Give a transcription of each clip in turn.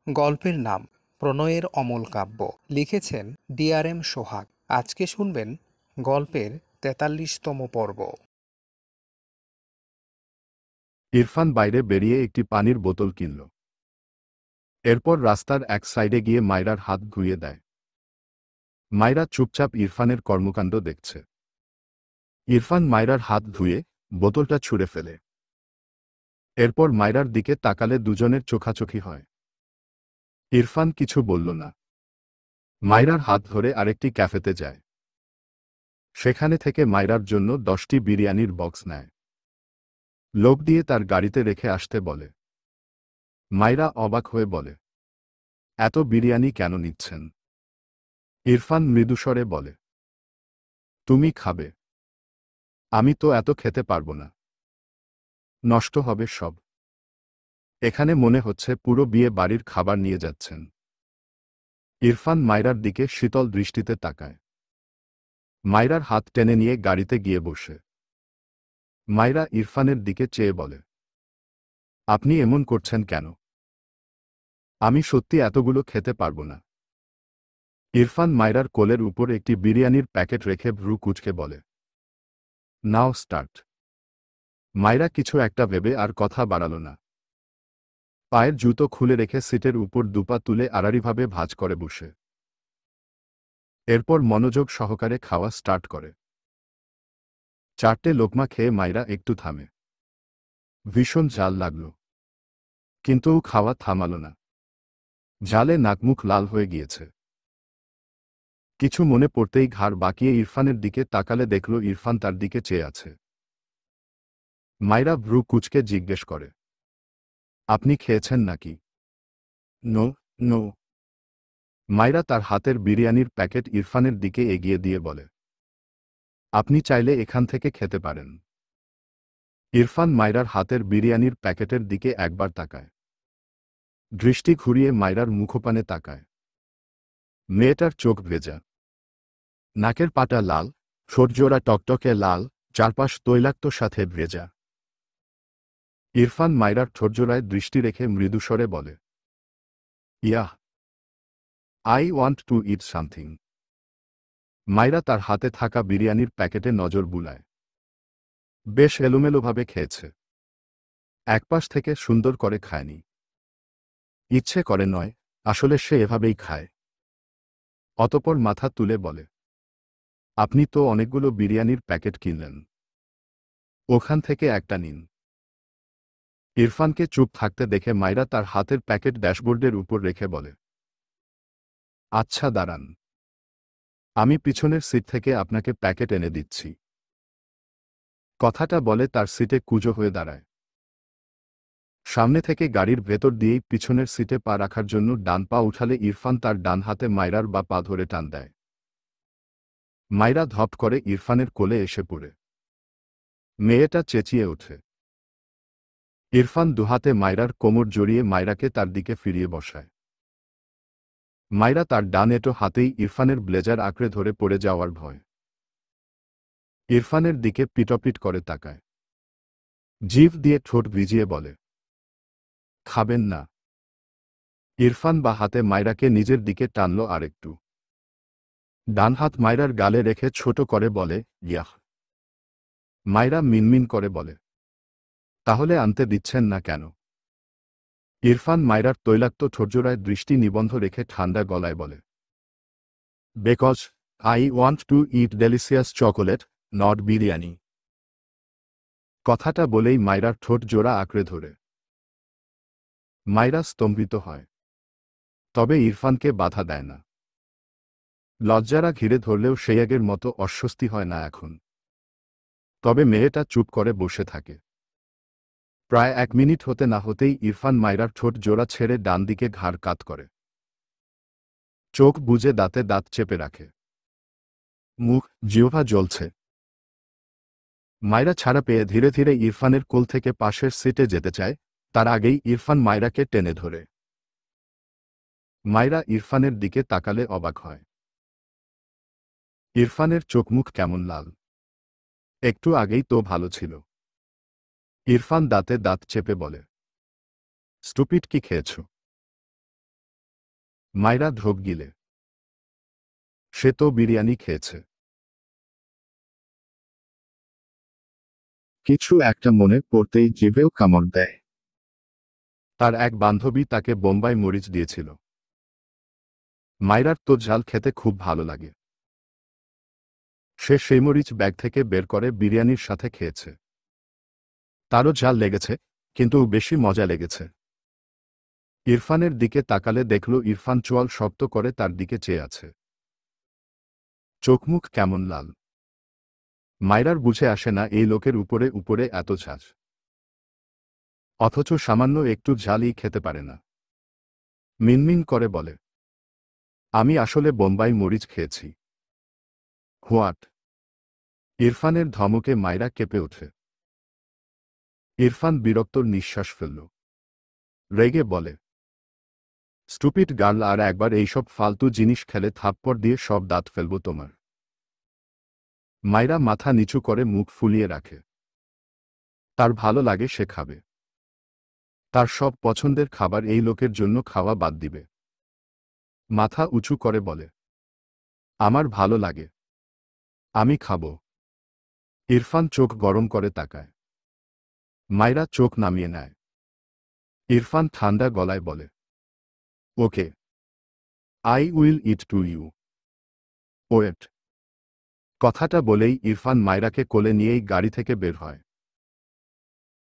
গল্পের নাম প্রণয়ের অমল কাব্য। লিখেছেন DRM সোহাগ। আজকে শুনবেন গল্পের ৪৩তম পর্ব। ইরফান বাইরে বেরিয়ে একটি পানির বোতল কিনল। এরপর রাস্তার এক সাইডে গিয়ে মায়রার হাত ধুইয়ে দেয়। মায়রা চুপচাপ ইরফানের কর্মকাণ্ড দেখছে। ইরফান মায়রার হাত ধুয়ে বোতলটা ছুঁড়ে ফেলে। এরপর মায়রার দিকে তাকালে দুজনের চোখাচোখি হয়। ইরফান কিছু বলল না। মায়রার হাত ধরে আরেকটি ক্যাফেতে যায়। সেখানে থেকে মায়রার জন্য 10টি বিরিয়ানির বক্স নেয়। লোক দিয়ে তার গাড়িতে রেখে আসতে বলে। মায়রা অবাক হয়ে বলে, এত বিরিয়ানি কেন নিচ্ছেন? ইরফান মৃদুস্বরে বলে, তুমি খাবে? আমি তো এত খেতে পারবো না, নষ্ট হবে সব। এখানে মনে হচ্ছে পুরো বিয়ে বাড়ির খাবার নিয়ে যাচ্ছেন। ইরফান মায়রার দিকে শীতল দৃষ্টিতে তাকায়। মায়রার হাত টেনে নিয়ে গাড়িতে গিয়ে বসে। মায়রা ইরফানের দিকে চেয়ে বলে, আপনি এমন করছেন কেন? আমি সত্যি এতগুলো খেতে পারবো না। ইরফান মায়রার কোলের উপর একটি বিরিয়ানির প্যাকেট রেখে ভ্রু কুঁচকে বলে, নাও স্টার্ট। মায়রা কিছু একটা ভেবে আর কথা বাড়াল না। পায়ের জুতো খুলে রেখে সিটের উপর দুপা তুলে আড়াআড়িভাবে ভাঁজ করে বসে। এরপর মনোযোগ সহকারে খাওয়া স্টার্ট করে। 4টে লোকমা খেয়ে মায়রা একটু থামে। ভীষণ ঝাল লাগল, কিন্তু ও খাওয়া থামাল না। ঝালে নাকমুখ লাল হয়ে গিয়েছে। কিছু মনে পড়তেই ঘাড় বাঁকিয়ে ইরফানের দিকে তাকালে দেখল ইরফান তার দিকে চেয়ে আছে। মায়রা ভ্রু কুঁচকে জিজ্ঞেস করে, আপনি খেয়েছেন নাকি? No, no. মায়রা তার হাতের বিরিয়ানির প্যাকেট ইরফানের দিকে এগিয়ে দিয়ে বলে, আপনি চাইলে এখান থেকে খেতে পারেন। ইরফান মায়রার হাতের বিরিয়ানির প্যাকেটের দিকে একবার তাকায়। দৃষ্টি ঘুরিয়ে মায়রার মুখপানে তাকায়। মেয়েটার চোখ ভেজা, নাকের পাটা লাল, ঠোঁটজোড়া টকটকে লাল, চারপাশ তৈলাক্ত সাথে ভেজা। ইরফান মায়রার ঠোঁটজোড়ায় দৃষ্টি রেখে মৃদুস্বরে বলে, yeah, I want to eat something. Maira তার হাতে থাকা বিরিয়ানির প্যাকেটে নজর বুলায়। বেশ এলোমেলোভাবে খেয়েছে। একপাশ থেকে সুন্দর করে খায়নি। ইচ্ছে করে নয়, আসলে সে এভাবেই খায়। অতঃপর মাথা তুলে বলে, আপনি তো অনেকগুলো বিরিয়ানির প্যাকেট কিনলেন, ওখান থেকে একটা নিন। ইরফানকে চুপ থাকতে দেখে মায়রা তার হাতের প্যাকেট ড্যাশবোর্ডের উপর রেখে বলে, আচ্ছা দাঁড়ান, আমি পিছনের সিট থেকে আপনাকে প্যাকেট এনে দিচ্ছি। কথাটা বলে তার সিটে কুঁজো হয়ে দাঁড়ায়। সামনে থেকে গাড়ির ভেতর দিয়েই পিছনের সিটে পা রাখার জন্য ডান পা উঠালে ইরফান তার ডান হাতে মায়রার বা পা ধরে টান দেয়। মায়রা ধপ করে ইরফানের কোলে এসে পড়ে। মেয়েটা চেঁচিয়ে ওঠে। ইরফান দুহাতে মায়রার কোমর জড়িয়ে মায়রাকে তার দিকে ফিরিয়ে বসায়। মায়রা তার ডান এঁটো হাতেই ইরফানের ব্লেজার আঁকড়ে ধরে পড়ে যাওয়ার ভয়। ইরফানের দিকে পিটপিট করে তাকায়। জিভ দিয়ে ঠোঁট ভিজিয়ে বলে, খাবেন না? ইরফান বা হাতে মায়রাকে নিজের দিকে টানল আরেকটু। ডান হাত মায়রার গালে রেখে ছোট করে বলে, ইয়াহ। মায়রা মিনমিন করে বলে, তাহলে আনতে দিচ্ছেন না কেন? ইরফান মায়রার তৈলাক্ত ঠোঁটজোড়ায় দৃষ্টি নিবন্ধ রেখে ঠান্ডা গলায় বলে, because I want to it delicious chocolate, not biryani. কথাটা বলেই মায়রার ঠোঁট জোড়া আঁকড়ে ধরে। মায়রা স্তম্ভিত হয়, তবে ইরফানকে বাধা দেয় না। লজ্জারা ঘিরে ধরলেও সেই আগের মতো অস্বস্তি হয় না এখন। তবে মেয়েটা চুপ করে বসে থাকে। প্রায় 1 মিনিট হতে না হতেই ইরফান মায়রার ঠোঁট জোড়া ছেড়ে ডান দিকে ঘাড় কাত করে। চোখ বুজে দাঁতে দাঁত চেপে রাখে। মুখ, জিহ্বা জ্বলছে। মায়রা ছাড়া পেয়ে ধীরে ধীরে ইরফানের কোল থেকে পাশের সিটে যেতে চায়, তার আগেই ইরফান মায়রাকে টেনে ধরে। মায়রা ইরফানের দিকে তাকালে অবাক হয়। ইরফানের চোখমুখ কেমন লাল। একটু আগেই তো ভালো ছিল। ইরফান দাঁতে দাঁত চেপে বলে, স্টুপিড, কি খেয়েছ? মায়রা ঢোক গিলে। সে তো বিরিয়ানি খেয়েছে। কিছু একটা মনে পড়তেই জিভেও কামড় দেয়। তার এক বান্ধবী তাকে বোম্বাই মরিচ দিয়েছিল। মায়রার তো ঝাল খেতে খুব ভালো লাগে। সে সেই মরিচ ব্যাগ থেকে বের করে বিরিয়ানির সাথে খেয়েছে। তারও ঝাল লেগেছে, কিন্তু বেশি মজা লেগেছে। ইরফানের দিকে তাকালে দেখল ইরফান চোয়াল শক্ত করে তার দিকে চেয়ে আছে। চোখমুখ কেমন লাল। মায়রার বুঝে আসে না এই লোকের উপরে উপরে এত ঝাঁজ, অথচ সামান্য একটু ঝালই খেতে পারে না। মিনমিন করে বলে, আমি আসলে বোম্বাই মরিচ খেয়েছি। হোয়াট? ইরফানের ধমকে মায়রা কেঁপে ওঠে। ইরফান বিরক্তর নিঃশ্বাস ফেলল। রেগে বলে, স্টুপিড গার্ল, আর একবার এইসব ফালতু জিনিস খেলে থাপ্পড় দিয়ে সব দাঁত ফেলব তোমার। মায়রা মাথা নিচু করে মুখ ফুলিয়ে রাখে। তার ভালো লাগে সে খাবে। তার সব পছন্দের খাবার এই লোকের জন্য খাওয়া বাদ দিবে। মাথা উঁচু করে বলে, আমার ভালো লাগে, আমি খাব। ইরফান চোখ গরম করে তাকায়। মায়রা চোখ নামিয়ে নেয়। ইরফান ঠান্ডা গলায় বলে, okay, I will eat to you. Wait. কথাটা বলেই ইরফান মায়রাকে কোলে নিয়েই গাড়ি থেকে বের হয়।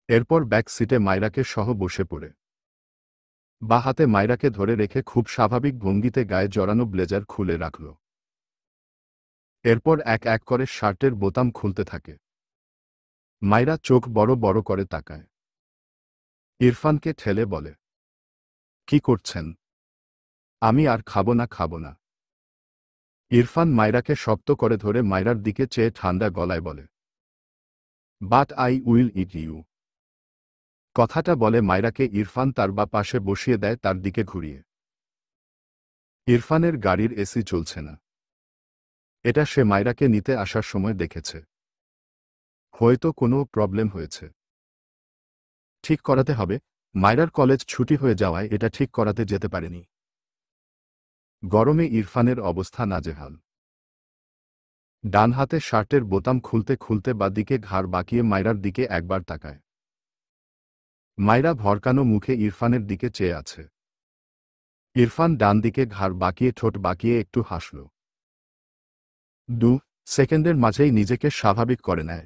এরপর ব্যাক সিটে মায়রাকে সহ বসে পড়ে। বা হাতে মায়রাকে ধরে রেখে খুব স্বাভাবিক ভঙ্গিতে গায়ে জড়ানো ব্লেজার খুলে রাখল। এরপর এক এক করে শার্টের বোতাম খুলতে থাকে। মায়রা চোখ বড় বড় করে তাকায়। ইরফানকে ঠেলে বলে, কি করছেন? আমি আর খাবো না। ইরফান মায়রাকে শক্ত করে ধরে মায়রার দিকে চেয়ে ঠান্ডা গলায় বলে, but I will eat you. কথাটা বলে মায়রাকে ইরফান তার বা পাশে বসিয়ে দেয়, তার দিকে ঘুরিয়ে। ইরফানের গাড়ির এসি চলছে না। এটা সে মায়রাকে নিতে আসার সময় দেখেছে। হয়তো কোনো প্রবলেম হয়েছে। ঠিক করাতে হবে। মায়রার কলেজ ছুটি হয়ে যাওয়ায় এটা ঠিক করাতে যেতে পারেনি। গরমে ইরফানের অবস্থা নাজেহাল। ডান হাতে শার্টের বোতাম খুলতে খুলতে বাদিকে ঘাড় বাঁকিয়ে মায়রার দিকে একবার তাকায়। মায়রা ভরকানো মুখে ইরফানের দিকে চেয়ে আছে। ইরফান ডান দিকে ঘাড় বাঁকিয়ে ঠোঁট বাঁকিয়ে একটু হাসল। 2 সেকেন্ডের মাঝেই নিজেকে স্বাভাবিক করে নেয়।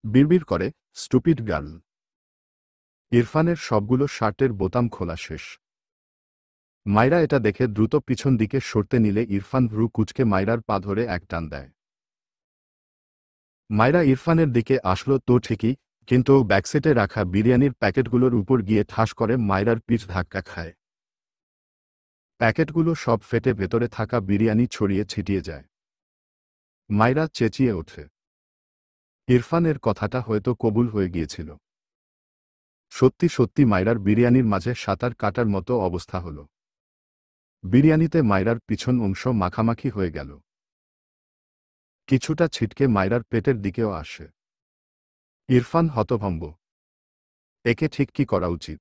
বিড়বিড় করে, স্টুপিড গার্ল। ইরফানের সবগুলো শার্টের বোতাম খোলা শেষ। মায়রা এটা দেখে দ্রুত পিছন দিকে সরতে নিলে ইরফান ভ্রু কুঁচকে মায়রার পা ধরে এক টান দেয়। মায়রা ইরফানের দিকে আসলো তো ঠিকই, কিন্তু ব্যাকসিটে রাখা বিরিয়ানির প্যাকেটগুলোর উপর গিয়ে ঠাস করে মায়রার পিঠ ধাক্কা খায়। প্যাকেটগুলো সব ফেটে ভেতরে থাকা বিরিয়ানি ছড়িয়ে ছিটিয়ে যায়। মায়রা চেঁচিয়ে ওঠে। ইরফানের কথাটা হয়তো কবুল হয়ে গিয়েছিল। সত্যি সত্যি মায়রার বিরিয়ানির মাঝে সাঁতার কাটার মতো অবস্থা হল। বিরিয়ানিতে মায়রার পিছন অংশ মাখামাখি হয়ে গেল। কিছুটা ছিটকে মায়রার পেটের দিকেও আসে। ইরফান হতভম্ব। একে ঠিক কি করা উচিত?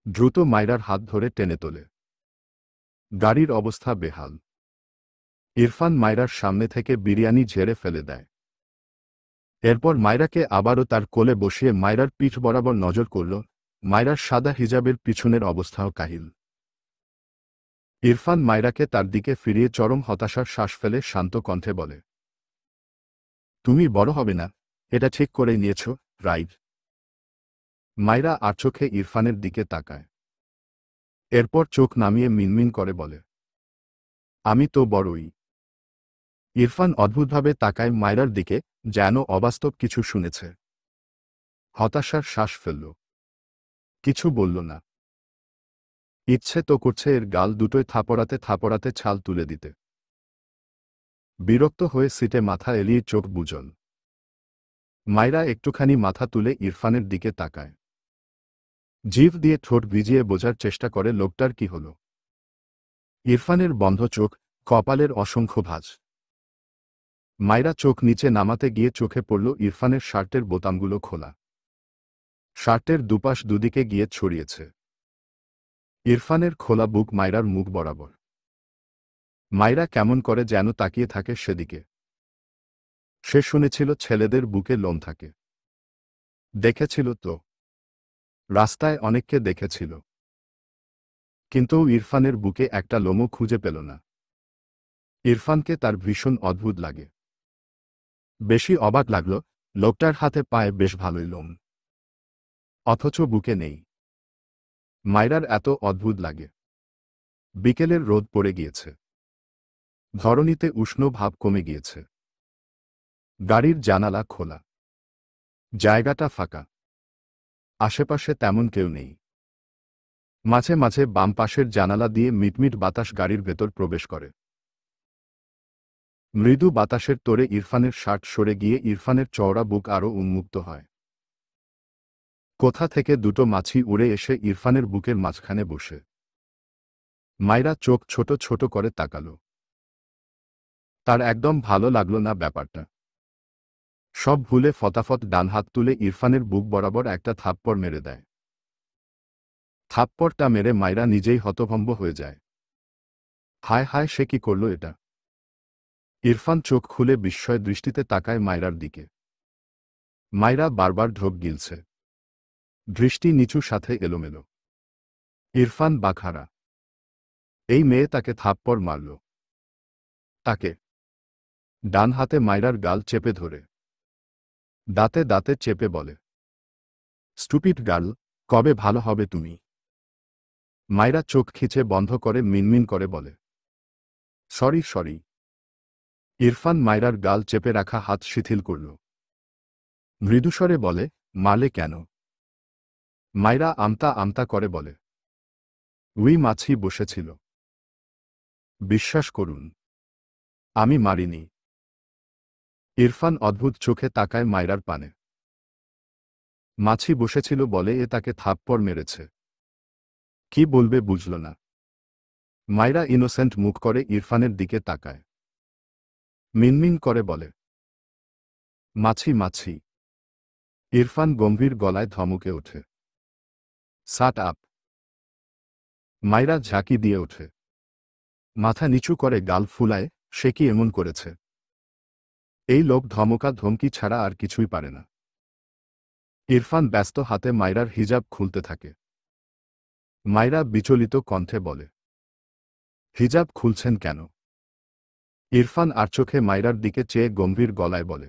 দ্রুত মায়রার হাত ধরে টেনে তোলে। গাড়ির অবস্থা বেহাল। ইরফান মায়রার সামনে থেকে বিরিয়ানি ঝেড়ে ফেলে দেয়। এরপর মায়রাকে আবারও তার কোলে বসিয়ে মায়রার পিঠ বরাবর নজর করল। মায়রার সাদা হিজাবের পিছনের অবস্থাও কাহিল। ইরফান মায়রাকে তার দিকে ফিরিয়ে চরম হতাশার শ্বাস ফেলে শান্ত কণ্ঠে বলে, তুমি বড় হবে না, এটা ঠিক করে নিয়েছ, রাইট? মায়রা আর চোখে ইরফানের দিকে তাকায়। এরপর চোখ নামিয়ে মিনমিন করে বলে, আমি তো বড়ই। ইরফান অদ্ভুতভাবে তাকায় মায়রার দিকে, যেন অবাস্তব কিছু শুনেছে। হতাশার শ্বাস ফেলল। কিছু বলল না। ইচ্ছে তো করছে এর গাল দুটোয় থাপড়াতে থাপড়াতে ছাল তুলে দিতে। বিরক্ত হয়ে সিটে মাথা এলিয়ে চোখ বুজল। মায়রা একটুখানি মাথা তুলে ইরফানের দিকে তাকায়। জিভ দিয়ে ঠোঁট ভিজিয়ে বোঝার চেষ্টা করে লোকটার কি হল। ইরফানের বন্ধ চোখ, কপালের অসংখ্য ভাঁজ। মায়রা চোখ নিচে নামাতে গিয়ে চোখে পড়ল ইরফানের শার্টের বোতামগুলো খোলা। শার্টের দুপাশ দুদিকে গিয়ে ছড়িয়েছে। ইরফানের খোলা বুক মায়রার মুখ বরাবর। মায়রা কেমন করে যেন তাকিয়ে থাকে সেদিকে। সে শুনেছিল ছেলেদের বুকে লোম থাকে। দেখেছিল তো, রাস্তায় অনেককে দেখেছিল, কিন্তু ইরফানের বুকে একটা লোমও খুঁজে পেল না। ইরফানকে তার ভীষণ অদ্ভুত লাগে। বেশি অবাক লাগল, লোকটার হাতে পায়ে বেশ ভালোই লোম, অথচ বুকে নেই। মায়রার এত অদ্ভুত লাগে। বিকেলের রোদ পড়ে গিয়েছে। ধরণীতে উষ্ণ ভাব কমে গিয়েছে। গাড়ির জানালা খোলা। জায়গাটা ফাঁকা। আশেপাশে তেমন কেউ নেই। মাঝে মাঝে বাম পাশের জানালা দিয়ে মিটমিট বাতাস গাড়ির ভেতর প্রবেশ করে। মৃদু বাতাসের তোড়ে ইরফানের শার্ট সরে গিয়ে ইরফানের চওড়া বুক আরও উন্মুক্ত হয়। কোথা থেকে দুটো মাছি উড়ে এসে ইরফানের বুকের মাঝখানে বসে। মায়রা চোখ ছোট ছোট করে তাকাল। তার একদম ভালো লাগল না ব্যাপারটা। সব ভুলে ফতাফত ডান হাত তুলে ইরফানের বুক বরাবর একটা থাপ্পড় মেরে দেয়। থাপ্পড়টা মেরে মায়রা নিজেই হতভম্ব হয়ে যায়। হায় হায়, সে কি করল এটা? ইরফান চোখ খুলে বিস্ময় দৃষ্টিতে তাকায় মায়রার দিকে। মায়রা বারবার ঢোক গিলছে, দৃষ্টি নিচু সাথে এলোমেলো। ইরফান বাখারা। এই মেয়ে তাকে থাপ্পড় মারল। তাকে। ডান হাতে মায়রার গাল চেপে ধরে দাঁতে দাঁতে চেপে বলে, স্টুপিড গার্ল, কবে ভালো হবে তুমি? মায়রা চোখ খিচে বন্ধ করে মিনমিন করে বলে, সরি সরি। ইরফান মায়রার গাল চেপে রাখা হাত শিথিল করল। মৃদুস্বরে বলে, মারলে কেন? মায়রা আমতা আমতা করে বলে, উই মাছি বসেছিল। বিশ্বাস করুন, আমি মারিনি। ইরফান অদ্ভুত চোখে তাকায় মায়রার পানে। মাছি বসেছিল বলে এ তাকে থাপ্পড় মেরেছে। কি বলবে বুঝল না। মায়রা ইনোসেন্ট মুখ করে ইরফানের দিকে তাকায়। মিনমিন করে বলে, মাছি মাছি। ইরফান গম্ভীর গলায় ধমকে ওঠে, শাট আপ। মায়রা ঝাঁকি দিয়ে ওঠে। মাথা নিচু করে গাল ফুলায়, সে কি এমন করেছে? এই লোক ধমকা ধমকি ছাড়া আর কিছুই পারে না। ইরফান ব্যস্ত হাতে মায়রার হিজাব খুলতে থাকে। মায়রা বিচলিত কণ্ঠে বলে, হিজাব খুলছেন কেন? ইরফান আর চোখে মায়রার দিকে চেয়ে গম্ভীর গলায় বলে,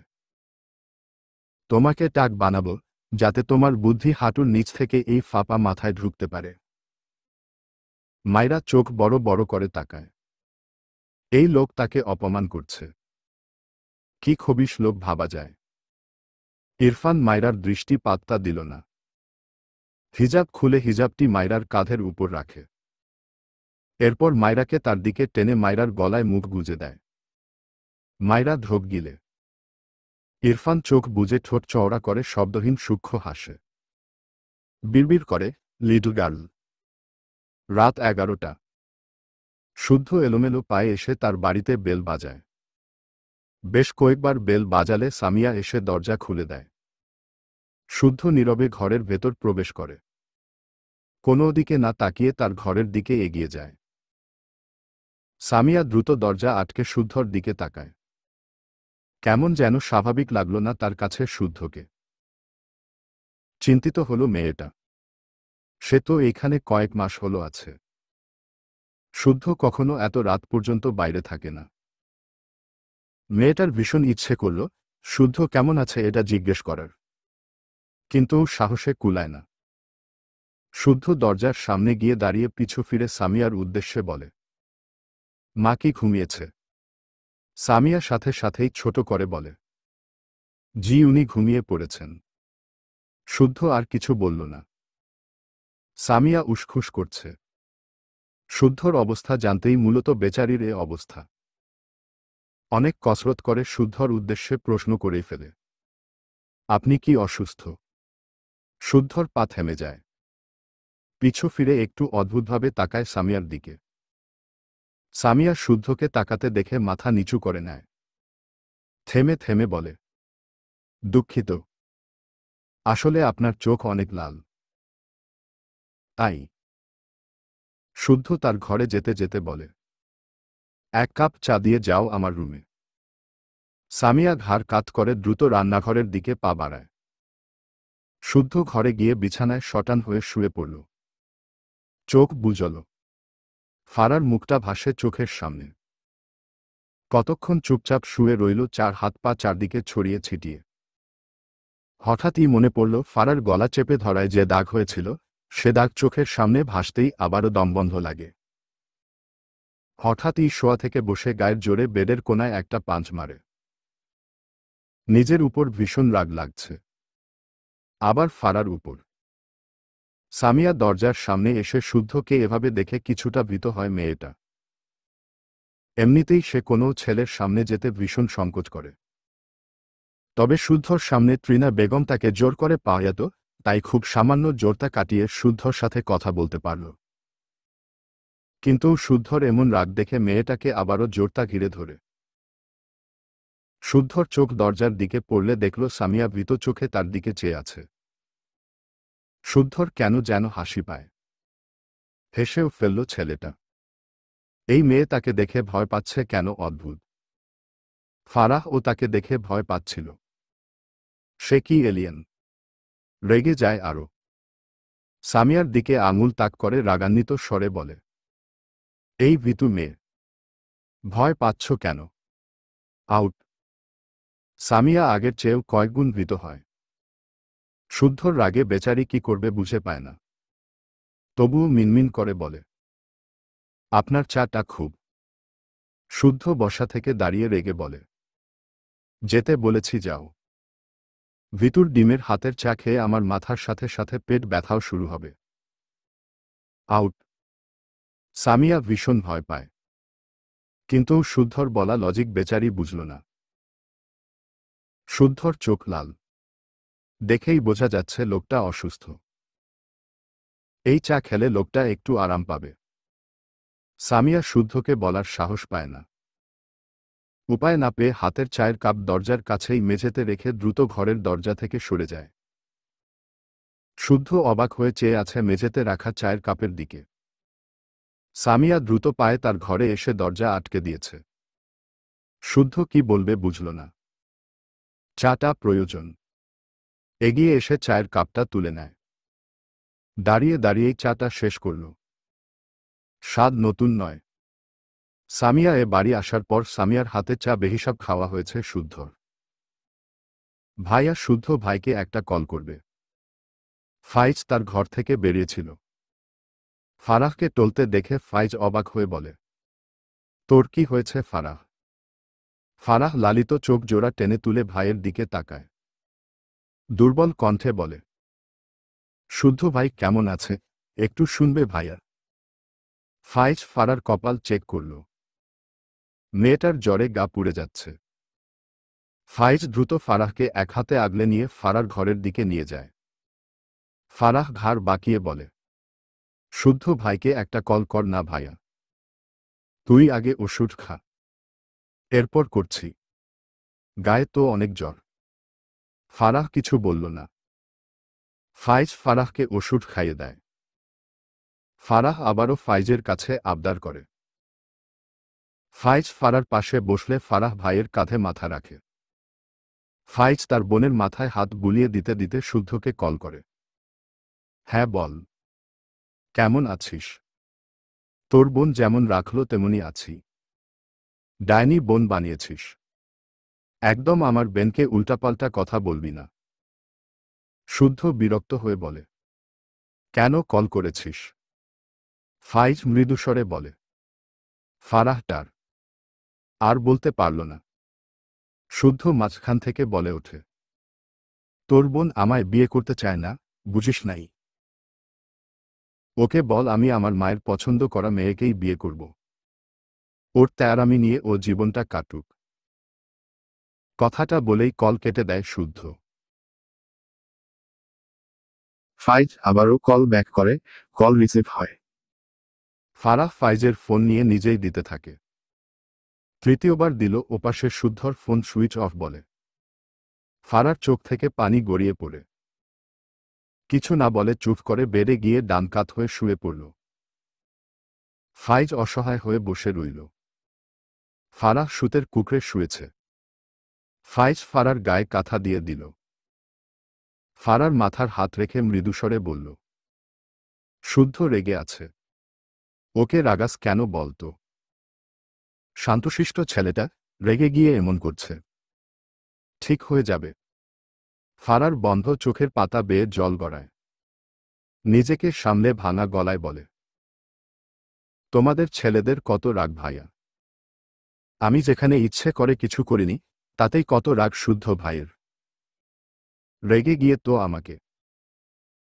তোমাকে টাক বানাবো, যাতে তোমার বুদ্ধি হাঁটুর নিচ থেকে এই ফাঁপা মাথায় ঢুকতে পারে। মায়রা চোখ বড় বড় করে তাকায়। এই লোক তাকে অপমান করছে। কি খবিশ লোক ভাবা যায়। ইরফান মায়রার দৃষ্টি পাত্তা দিল না। হিজাব খুলে হিজাবটি মায়রার কাঁধের উপর রাখে। এরপর মায়রাকে তার দিকে টেনে মায়রার গলায় মুখ গুজে দেয়। মায়রা ঢোক গিলে। ইরফান চোখ বুজে ঠোঁট চওড়া করে শব্দহীন সূক্ষ্ম হাসে। বিড়বিড় করে, লিটল গার্ল। রাত 11টা। শুদ্ধ এলোমেলো পায়ে এসে তার বাড়িতে বেল বাজায়। বেশ কয়েকবার বেল বাজালে সামিয়া এসে দরজা খুলে দেয়। শুদ্ধ নীরবে ঘরের ভেতর প্রবেশ করে। কোনো দিকে না তাকিয়ে তার ঘরের দিকে এগিয়ে যায়। সামিয়া দ্রুত দরজা আটকে শুদ্ধর দিকে তাকায়। কেমন যেন স্বাভাবিক লাগল না তার কাছে শুদ্ধকে। চিন্তিত হল মেয়েটা। সে তো এইখানে কয়েক মাস হলো আছে। শুদ্ধ কখনো এত রাত পর্যন্ত বাইরে থাকে না। মেয়েটার ভীষণ ইচ্ছে করল শুদ্ধ কেমন আছে এটা জিজ্ঞেস করার, কিন্তু সাহসে কুলায় না। শুদ্ধ দরজার সামনে গিয়ে দাঁড়িয়ে পিছু ফিরে সামিয়ার উদ্দেশ্যে বলে, মা কি ঘুমিয়েছে? সামিয়া সাথে সাথেই ছোট করে বলে, জি উনি ঘুমিয়ে পড়েছেন। শুদ্ধ আর কিছু বলল না। সামিয়া উসখুস করছে। শুদ্ধর অবস্থা জানতেই মূলত বেচারির এ অবস্থা। অনেক কসরত করে শুদ্ধর উদ্দেশ্যে প্রশ্ন করেই ফেলে, আপনি কি অসুস্থ? শুদ্ধর পা থেমে যায়। পিছু ফিরে একটু অদ্ভুতভাবে তাকায় সামিয়ার দিকে। সামিয়া শুদ্ধকে তাকাতে দেখে মাথা নিচু করে নেয়। থেমে থেমে বলে, দুঃখিত, আসলে আপনার চোখ অনেক লাল। তাই। শুদ্ধ তার ঘরে যেতে যেতে বলে, এক কাপ চা দিয়ে যাও আমার রুমে। সামিয়া ঘাড় কাত করে দ্রুত রান্নাঘরের দিকে পা বাড়ায়। শুদ্ধ ঘরে গিয়ে বিছানায় শটান হয়ে শুয়ে পড়ল। চোখ বুজল। ফারার মুখটা ভাসে চোখের সামনে। কতক্ষণ চুপচাপ শুয়ে রইল, চার হাত পা চারদিকে ছড়িয়ে ছিটিয়ে। হঠাৎই মনে পড়ল ফারার গলা চেপে ধরায় যে দাগ হয়েছিল, সে দাগ চোখের সামনে ভাসতেই আবারও দমবন্ধ লাগে। হঠাৎই শোয়া থেকে বসে গায়ের জোরে বেডের কোনায় একটা পাঞ্চ মারে। নিজের উপর ভীষণ রাগ লাগছে, আবার ফারার উপর। সামিয়া দরজার সামনে এসে শুদ্ধকে এভাবে দেখে কিছুটা ভীত হয় মেয়েটা। এমনিতেই সে কোনো ছেলের সামনে যেতে ভীষণ সংকোচ করে। তবে শুদ্ধর সামনে ত্রিনা বেগম তাকে জোর করে পাওয়াত, তাই খুব সামান্য জোরতা কাটিয়ে শুদ্ধর সাথে কথা বলতে পারল। কিন্তু শুদ্ধর এমন রাগ দেখে মেয়েটাকে আবারও জোরতা ঘিরে ধরে। শুদ্ধর চোখ দরজার দিকে পড়লে দেখল সামিয়া ভীত চোখে তার দিকে চেয়ে আছে। শুদ্ধর কেন যেন হাসি পায়। হেসেও ফেলল ছেলেটা। এই মেয়ে তাকে দেখে ভয় পাচ্ছে কেন, অদ্ভুত। ফারাহ ও তাকে দেখে ভয় পাচ্ছিল। সে কি এলিয়েন? রেগে যায় আরো। সামিয়ার দিকে আঙুল তাক করে রাগান্বিত স্বরে বলে, এই ভীতু মেয়ে, ভয় পাচ্ছ কেন? আউট। সামিয়া আগের চেয়েও কয়েকগুণ ভীত হয়। শুদ্ধর রাগে বেচারি কি করবে বুঝে পায় না। তবুও মিনমিন করে বলে, আপনার চাটা খুব। শুদ্ধ বসা থেকে দাঁড়িয়ে রেগে বলে, যেতে বলেছি যাও। ভিতুর ডিমের হাতের চা খেয়ে আমার মাথার সাথে সাথে পেট ব্যথাও শুরু হবে। আউট। সামিয়া ভীষণ ভয় পায়। কিন্তু শুদ্ধর বলা লজিক বেচারি বুঝল না। শুদ্ধর চোখ লাল। দেখেই বোঝা যাচ্ছে লোকটা অসুস্থ। এই চা খেলে লোকটা একটু আরাম পাবে। সামিয়া শুদ্ধকে বলার সাহস পায় না। উপায় না পেয়ে হাতের চায়ের কাপ দরজার কাছেই মেঝেতে রেখে দ্রুত ঘরের দরজা থেকে সরে যায়। শুদ্ধ অবাক হয়ে চেয়ে আছে মেঝেতে রাখা চায়ের কাপের দিকে। সামিয়া দ্রুত পায়ে তার ঘরে এসে দরজা আটকে দিয়েছে। শুদ্ধ কি বলবে বুঝল না। চাটা প্রয়োজন। এগিয়ে এসে চায়ের কাপটা তুলে নেয়। দাঁড়িয়ে দাঁড়িয়েই চাটা শেষ করল। স্বাদ নতুন নয়। সামিয়া এ বাড়ি আসার পর সামিয়ার হাতে চা বেহিসাব খাওয়া হয়েছে শুদ্ধর। ভাইয়া শুদ্ধ ভাইকে একটা কল করবে। ফাইজ তার ঘর থেকে বেরিয়েছিল। ফারাহকে টলতে দেখে ফাইজ অবাক হয়ে বলে, তোর কি হয়েছে ফারাহ? ফারাহ লালিত চোখ জোড়া টেনে তুলে ভাইয়ের দিকে তাকায়। দুর্বল কণ্ঠে বলে, শুদ্ধ ভাই কেমন আছে একটু শুনবে ভাইয়া? ফাইজ ফারার কপাল চেক করল। মেয়েটার জ্বরে গা পুড়ে যাচ্ছে। ফাইজ দ্রুত ফারাহকে এক হাতে আগলে নিয়ে ফারার ঘরের দিকে নিয়ে যায়। ফারাহ ঘাড় বাঁকিয়ে বলে, শুদ্ধ ভাইকে একটা কল কর না ভাইয়া। তুই আগে ওষুধ খা। এরপর করছি। গায়ে তো অনেক জ্বর। ফারাহ কিছু বলল না। ফাইজ ফারাহকে ওষুধ খাইয়ে দেয়। ফারাহ আবারও ফাইজের কাছে আবদার করে। ফাইজ ফারার পাশে বসলে ফারাহ ভাইয়ের কাঁধে মাথা রাখে। ফাইজ তার বোনের মাথায় হাত বুলিয়ে দিতে দিতে শুদ্ধকে কল করে। হ্যাঁ বল। কেমন আছিস? তোর বোন যেমন রাখলো তেমনি আছি। ডাইনি বোন বানিয়েছিস। একদম আমার বেনকে উল্টাপাল্টা কথা বলবি না। শুদ্ধ বিরক্ত হয়ে বলে, কেন কল করেছিস? ফাইজ মৃদুস্বরে বলে। ফারাহটার আর বলতে পারল না। শুদ্ধ মাঝখান থেকে বলে ওঠে, তোর বোন আমায় বিয়ে করতে চায় না, বুঝিস নাই? ওকে বল আমি আমার মায়ের পছন্দ করা মেয়েকেই বিয়ে করব। ওর তেয়ারামি নিয়ে ও জীবনটা কাটুক। কথাটা বলেই কল কেটে দেয় শুদ্ধ। ফাইজ আবারও কল ব্যাক করে, কল রিসিভ হয়। ফারাহ ফাইজের ফোন নিয়ে নিজেই দিতে থাকে। তৃতীয়বার দিল, ওপাশে শুদ্ধর ফোন সুইচ অফ বলে। ফারার চোখ থেকে পানি গড়িয়ে পড়ে। কিছু না বলে চুপ করে বেডে গিয়ে ডান কাত হয়ে শুয়ে পড়ল। ফাইজ অসহায় হয়ে বসে রইল। ফারাহ সুতের কুকড়ে শুয়েছে। ফাইজ ফারার গায়ে কাঁথা দিয়ে দিল। ফারার মাথার হাত রেখে মৃদুস্বরে বলল, শুদ্ধ রেগে আছে। ওকে রাগাস কেন বলতো? শান্তশিষ্ট ছেলেটা, রেগে গিয়ে এমন করছে। ঠিক হয়ে যাবে। ফারার বন্ধ চোখের পাতা বেয়ে জল গড়ায়। নিজেকে সামলে ভাঙা গলায় বলে, তোমাদের ছেলেদের কত রাগ ভাইয়া। আমি যেখানে ইচ্ছে করে কিছু করিনি, তাতেই কত রাগ শুদ্ধ ভাইয়ের। রেগে গিয়ে তো আমাকে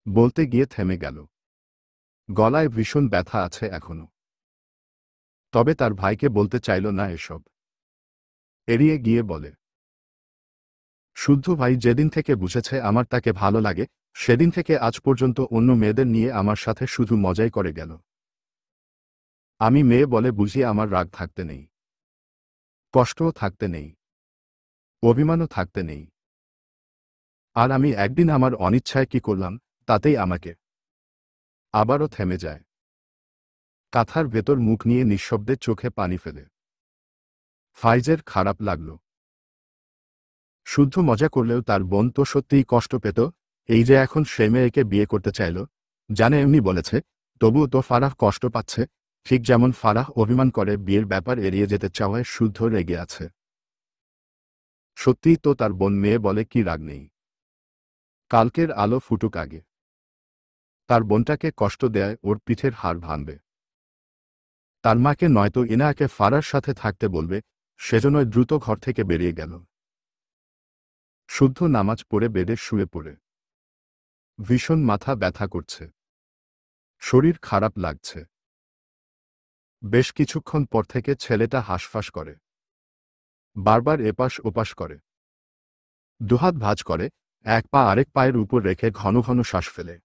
বলতে গিয়ে থেমে গেল। গলায় ভীষণ ব্যথা আছে এখনো। তবে তার ভাইকে বলতে চাইল না এসব। এড়িয়ে গিয়ে বলে, শুদ্ধ ভাই যেদিন থেকে বুঝেছে আমার তাকে ভালো লাগে, সেদিন থেকে আজ পর্যন্ত অন্য মেয়েদের নিয়ে আমার সাথে শুধু মজাই করে গেল। আমি মেয়ে বলে বুঝি আমার রাগ থাকতে নেই, কষ্টও থাকতে নেই, অভিমানও থাকতে নেই। আর আমি একদিন আমার অনিচ্ছায় কি করলাম, তাতেই আমাকে। আবারও থেমে যায়। কাঁথার ভেতর মুখ নিয়ে নিঃশব্দে চোখে পানি ফেলে। ফাইজের খারাপ লাগল। শুদ্ধ মজা করলেও তার বোন তো সত্যিই কষ্ট পেত। এই যে এখন সে মেয়েকে বিয়ে করতে চাইল, জানে এমনি বলেছে, তবুও তো ফারাহ কষ্ট পাচ্ছে, ঠিক যেমন ফারাহ অভিমান করে বিয়ের ব্যাপার এড়িয়ে যেতে চাওয়ায় শুদ্ধ রেগে আছে। সত্যিই তো তার বোন মেয়ে বলে কি রাগ নেই। কালকের আলো ফুটুক আগে। তার বোনটাকে কষ্ট দেয় ওর পিঠের হাড় ভাঙবে। তার মাকে নয়তো ইনাকে ফারার সাথে থাকতে বলবে, সেজন্যই দ্রুত ঘর থেকে বেরিয়ে গেল। শুদ্ধ নামাজ পড়ে বেডে শুয়ে পড়ে। ভীষণ মাথা ব্যথা করছে। শরীর খারাপ লাগছে। বেশ কিছুক্ষণ পর থেকে ছেলেটা হাঁসফাঁস করে। বারবার এপাশ ওপাশ করে। দুহাত ভাঁজ করে, এক পা আরেক পায়ের উপর রেখে ঘন ঘন শ্বাস ফেলে।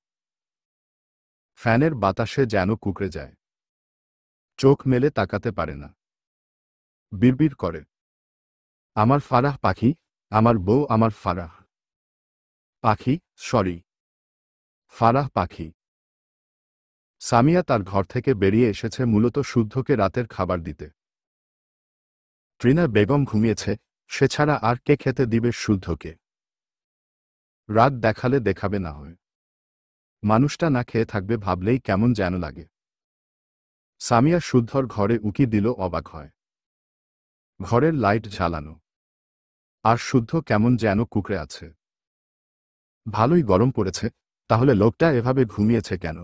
ফ্যানের বাতাসে যেন কুঁকড়ে যায়। চোখ মেলে তাকাতে পারে না। বিড়বিড় করে, আমার ফারাহ পাখি, আমার বউ আমার ফারাহ পাখি, সরি, ফারাহ পাখি। সামিয়া তার ঘর থেকে বেরিয়ে এসেছে মূলত শুদ্ধকে রাতের খাবার দিতে। ট্রিনা বেগম ঘুমিয়েছে, সে ছাড়া আর কে খেতে দিবে শুদ্ধকে? রাগ দেখালে দেখাবে না হয়। মানুষটা না খেয়ে থাকবে ভাবলেই কেমন যেন লাগে। সামিয়া শুদ্ধর ঘরে উকি দিল, অবাক হয়। ঘরের লাইট জ্বালানো। আর শুদ্ধ কেমন যেন কুঁকড়ে আছে। ভালোই গরম পড়েছে, তাহলে লোকটা এভাবে ঘুমিয়েছে কেন?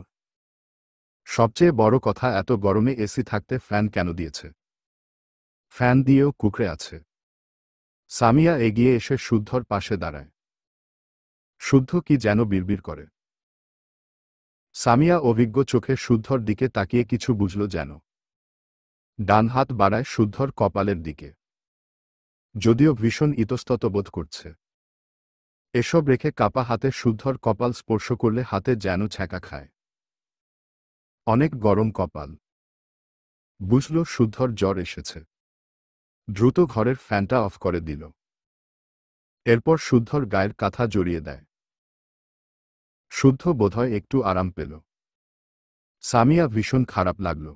সবচেয়ে বড় কথা, এত গরমে এসি থাকতে ফ্যান কেন দিয়েছে? ফ্যান দিয়েও কুঁকড়ে আছে। সামিয়া এগিয়ে এসে শুদ্ধর পাশে দাঁড়ায়। শুদ্ধ কি যেন বিড়বিড় করে। সামিয়া অভিজ্ঞ চোখে শুদ্ধর দিকে তাকিয়ে কিছু বুঝল যেন। ডান হাত বাড়ায় শুদ্ধর কপালের দিকে। যদিও ভীষণ ইতস্তত বোধ করছে। এসব রেখে কাপা হাতে শুদ্ধর কপাল স্পর্শ করলে হাতে যেন ছ্যাঁকা খায়। অনেক গরম কপাল। বুঝল শুদ্ধর জ্বর এসেছে। দ্রুত ঘরের ফ্যানটা অফ করে দিল। এরপর শুদ্ধর গায়ের কাঁথা জড়িয়ে দেয়। শুদ্ধ বোধহয় একটু আরাম পেল। সামিয়া ভীষণ খারাপ লাগল।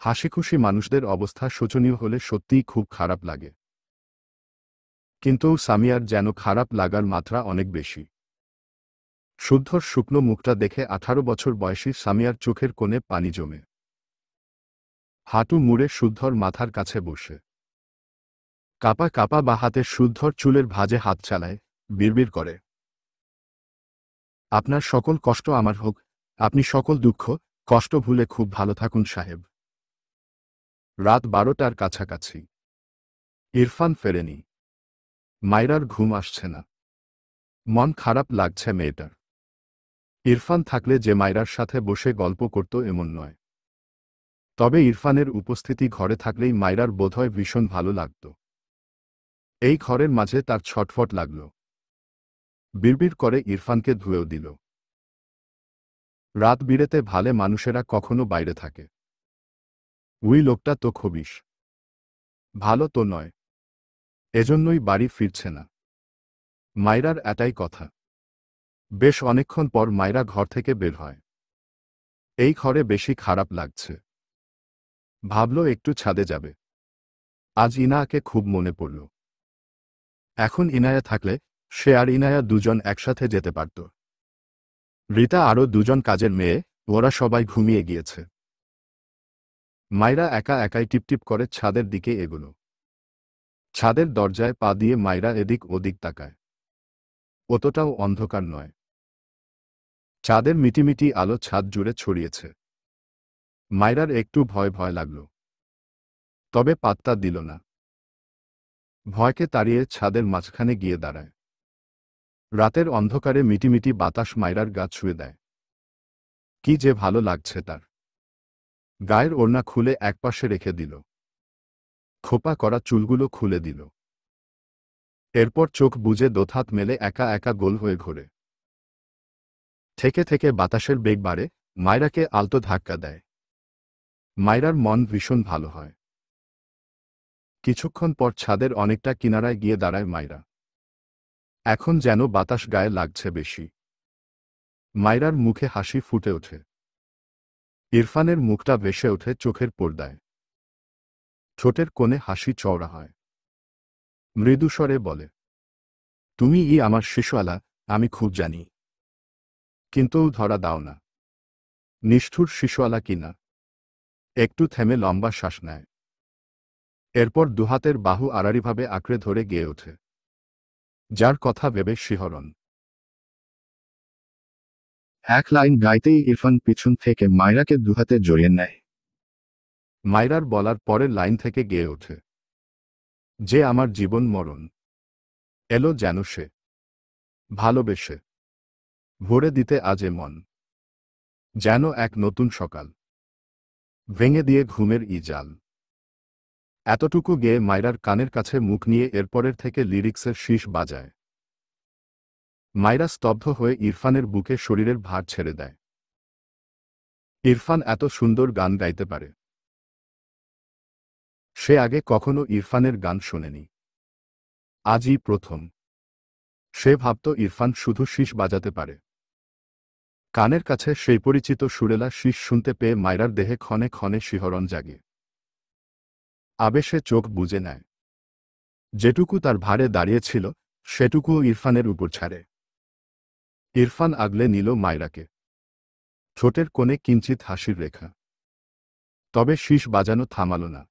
হাসিখুশি মানুষদের অবস্থা শোচনীয় হলে সত্যিই খুব খারাপ লাগে। কিন্তু সামিয়ার যেন খারাপ লাগার মাত্রা অনেক বেশি। শুদ্ধর শুকনো মুখটা দেখে 18 বছর বয়সী সামিয়ার চোখের কোণে পানি জমে। হাঁটু মুড়ে শুদ্ধর মাথার কাছে বসে কাপা কাপা বা হাতে শুদ্ধর চুলের ভাঁজে হাত চালায়, বিড়বিড় করে, আপনার সকল কষ্ট আমার হোক, আপনি সকল দুঃখ কষ্ট ভুলে খুব ভালো থাকুন সাহেব। রাত 12টার কাছাকাছি। ইরফান ফেরেনি। মাইরার ঘুম আসছে না। মন খারাপ লাগছে মেয়েটার। ইরফান থাকলে যে মাইরার সাথে বসে গল্প করত এমন নয়। তবে ইরফানের উপস্থিতি ঘরে থাকলেই মাইরার বোধহয় ভীষণ ভালো লাগত। এই ঘরের মাঝে তার ছটফট লাগল। বিড়বিড় করে ইরফানকে ধুয়েও দিল। রাত বিরেতে ভালে মানুষেরা কখনো বাইরে থাকে। ওই লোকটা তো খবিশ। ভালো তো নয়। এজন্যই বাড়ি ফিরছে না। মাইরার এটাই কথা। বেশ অনেকক্ষণ পর মাইরা ঘর থেকে বের হয়। এই ঘরে বেশি খারাপ লাগছে। ভাবল একটু ছাদে যাবে। আজ ইনায়াকে খুব মনে পড়ল। এখন ইনায়া থাকলে সে আর ইনায়া দুজন একসাথে যেতে পারত। রীতা আরও দুজন কাজের মেয়ে, ওরা সবাই ঘুমিয়ে গিয়েছে। মাইরা একা একাই টিপটিপ করে ছাদের দিকে এগোলো। ছাদের দরজায় পা দিয়ে মাইরা এদিক ওদিক তাকায়। অতটাও অন্ধকার নয়। চাঁদের মিটিমিটি আলো ছাদ জুড়ে ছড়িয়েছে। মাইরার একটু ভয় ভয় লাগল, তবে পাত্তা দিল না। ভয়কে তাড়িয়ে ছাদের মাঝখানে গিয়ে দাঁড়ায়। রাতের অন্ধকারে মিটিমিটি বাতাস মাইরার গা ছুঁয়ে দেয়। কি যে ভালো লাগছে তার। গায়ের ওড়না খুলে একপাশে রেখে দিল। খোপা করা চুলগুলো খুলে দিল। এরপর চোখ বুজে দোথাত মেলে একা একা গোল হয়ে ঘোরে। থেকে থেকে বাতাসের বেগ বাড়ে, মাইরাকে আলতো ধাক্কা দেয়। মাইরার মন ভীষণ ভালো হয়। কিছুক্ষণ পর ছাদের অনেকটা কিনারায় গিয়ে দাঁড়ায় মাইরা। এখন যেন বাতাস গায়ে লাগছে বেশি। মাইরার মুখে হাসি ফুটে ওঠে। ইরফানের মুখটা ভেসে ওঠে চোখের পর্দায়। ঠোঁটের কোণে হাসি চওড়া হয়। মৃদুস্বরে বলে, তুমি আমার শিশুয়ালা, আমি খুব জানি, কিন্তু ধরা দাও না। নিষ্ঠুর শিশুয়ালা কিনা। একটু থেমে লম্বা শ্বাস নেয়। এরপর দুহাতের বাহু আড়াআড়িভাবে আঁকড়ে ধরে গেয়ে ওঠে। যার কথা ভেবে শিহরণ। এক লাইন গাইতেই ইরফান পিছন থেকে মাইরাকে দুহাতে জড়িয়ে নেয়। মাইরার বলার পরের লাইন থেকে গেয়ে ওঠে, যে আমার জীবন মরণ। এলো যেন সে ভালোবেসে ভরে দিতে আজে মন। যেন এক নতুন সকাল ভেঙে দিয়ে ঘুমের জাল। এতটুকু গেয়ে মাইরার কানের কাছে মুখ নিয়ে এরপরের থেকে লিরিক্সের শীষ বাজায়। মাইরা স্তব্ধ হয়ে ইরফানের বুকে শরীরের ভার ছেড়ে দেয়। ইরফান এত সুন্দর গান গাইতে পারে। সে আগে কখনো ইরফানের গান শোনেনি। আজই প্রথম। সে ভাবত ইরফান শুধু শীষ বাজাতে পারে। কানের কাছে সেই পরিচিত সুরেলা শীষ শুনতে পেয়ে মাইরার দেহে ক্ষণে ক্ষণে শিহরণ জাগে। আবেশে চোখ বুজে নেয়। যেটুকু তার ভারে দাঁড়িয়েছিল সেটুকুও ইরফানের উপর ছাড়ে। ইরফান আগলে নিল মাইরাকে। ঠোঁটের কোণে কিঞ্চিত হাসির রেখা। তবে শীষ বাজানো থামাল না।